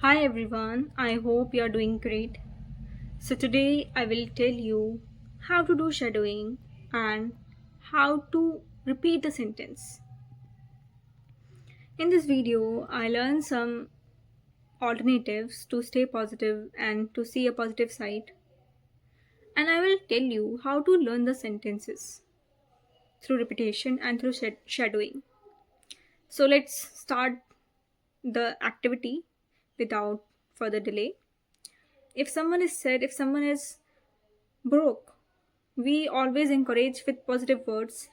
Hi everyone, I hope you are doing great. So today I will tell you how to do shadowing and how to repeat the sentence. In this video, I learned some alternatives to stay positive and to see a positive side. And I will tell you how to learn the sentences through repetition and through shadowing. So let's start the activity without further delay. If someone is broke, we always encourage with positive words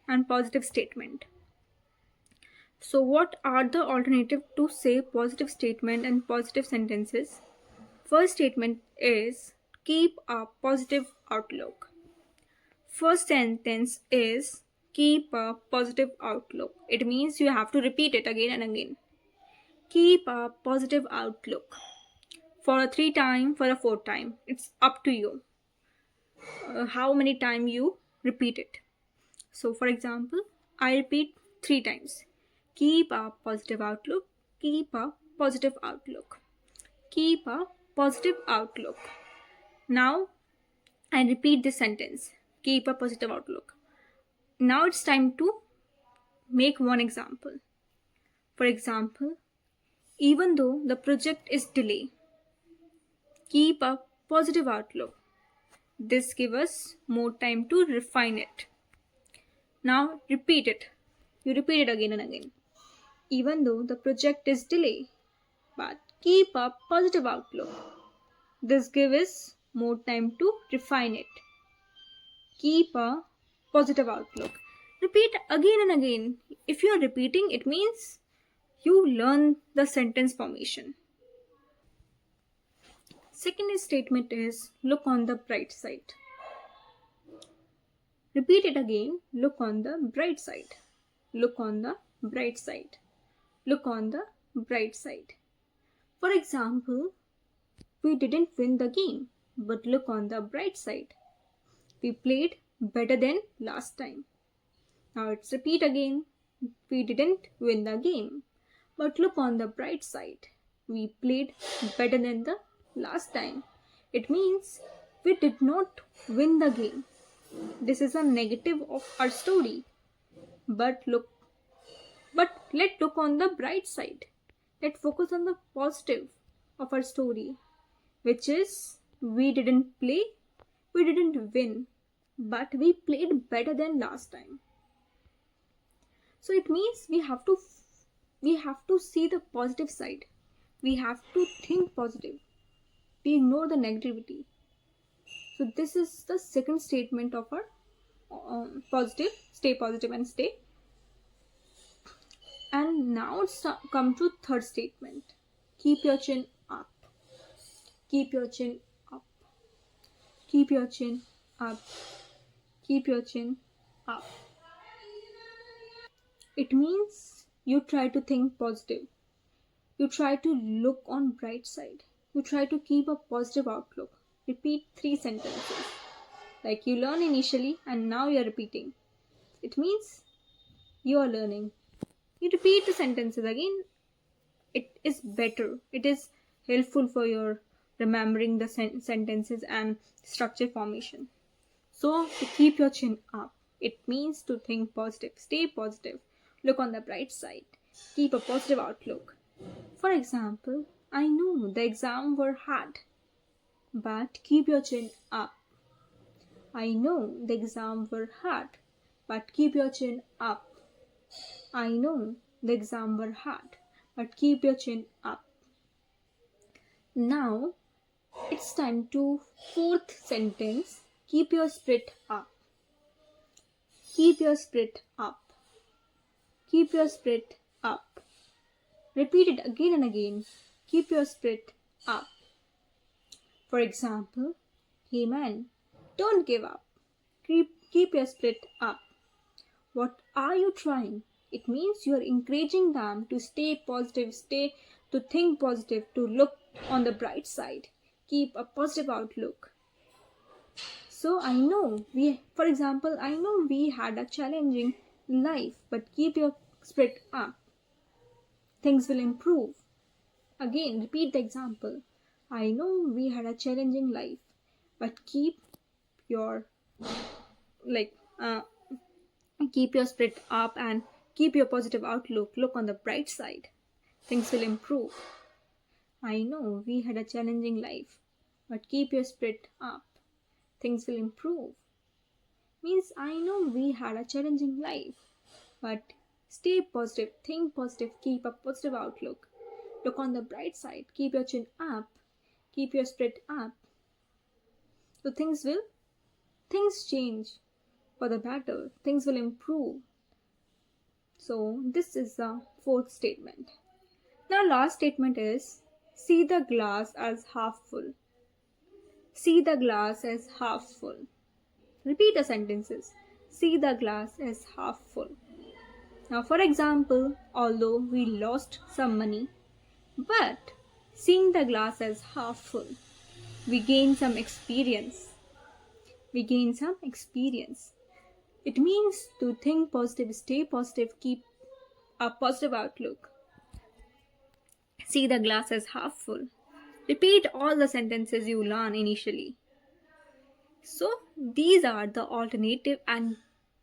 and positive statement. So what are the alternative to say positive statement and positive sentences? First statement is keep a positive outlook. First sentence is keep a positive outlook. It means you have to repeat it again and again. Keep a positive outlook. For a 3 time, for a 4 time. It's up to you. How many time you repeat it. So, for example, I repeat 3 times. Keep a positive outlook. Keep a positive outlook. Keep a positive outlook. Now, I repeat this sentence. Keep a positive outlook. Now it's time to make one example. For example, even though the project is delayed, keep a positive outlook. This gives us more time to refine it. Now repeat it. You repeat it again and again. Even though the project is delayed, but keep a positive outlook. This gives us more time to refine it. Keep a positive outlook. Repeat again and again. If you are repeating, it means you learn the sentence formation. Second statement is look on the bright side. Repeat it again. Look on the bright side. Look on the bright side. Look on the bright side. For example, we didn't win the game, but look on the bright side. We played better than last time. Now let's repeat again. We didn't win the game, but look on the bright side. We played better than the last time. It means we did not win the game. This is a negative of our story. But let's look on the bright side. Let's focus on the positive of our story, which is we didn't play, we didn't win, but we played better than last time. So it means we have to see the positive side. We have to think positive. We ignore the negativity. So this is the second statement of our positive, stay positive and stay. And now it's come to third statement. Keep your chin up. Keep your chin up. Keep your chin up. Keep your chin up. It means you try to think positive. You try to look on bright side. You try to keep a positive outlook. Repeat 3 sentences. Like you learn initially and now you are repeating. It means you are learning. You repeat the sentences again. It is better. It is helpful for your remembering the sentences and structure formation. So to keep your chin up, it means to think positive, stay positive, look on the bright side, keep a positive outlook. For example, I know the exam were hard, but keep your chin up. I know the exam were hard, but keep your chin up. I know the exam were hard, but keep your chin up. Now it's time to fourth sentence. Keep your spirit up. Keep your spirit up. Keep your spirit up. Repeat it again and again. Keep your spirit up. For example, hey man, don't give up. Keep your spirit up. What are you trying? It means you are encouraging them to stay positive, to think positive, to look on the bright side. Keep a positive outlook. So I know we had a challenging life, but keep your spirit up. Things will improve. Again, repeat the example. I know we had a challenging life, but your like uh, keep your spirit up and keep your positive outlook. Look on the bright side. Things will improve. I know we had a challenging life, but keep your spirit up. Things will improve. Means I know we had a challenging life, but stay positive, think positive, keep a positive outlook. Look on the bright side, keep your chin up, keep your spirit up. So things change for the better, things will improve. So this is the fourth statement. Now last statement is see the glass as half full. See the glass as half full. Repeat the sentences. See the glass as half full. Now, for example, although we lost some money, but seeing the glass as half full, we gain some experience. We gain some experience. It means to think positive, stay positive, keep a positive outlook. See the glass as half full. Repeat all the sentences you learn initially. So, these are the alternative, and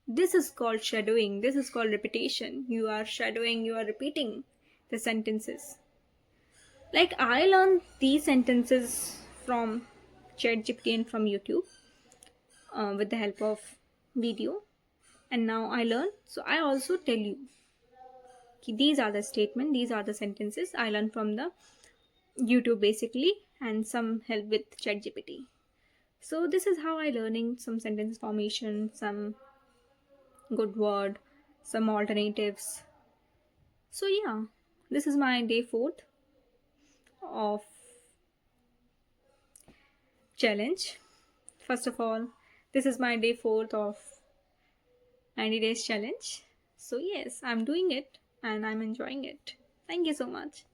this is called shadowing. This is called repetition. You are shadowing, you are repeating the sentences. Like I learned these sentences from ChatGPT and from YouTube with the help of video, and now I learn. So I also tell you these are the statement, these are the sentences I learned from the YouTube basically, and some help with ChatGPT. So this is how I learning some sentence formation, some good word, some alternatives. So yeah, this is my day 4th of challenge. First of all, this is my day 4th of 90 days challenge. So yes, I'm doing it and I'm enjoying it. Thank you so much.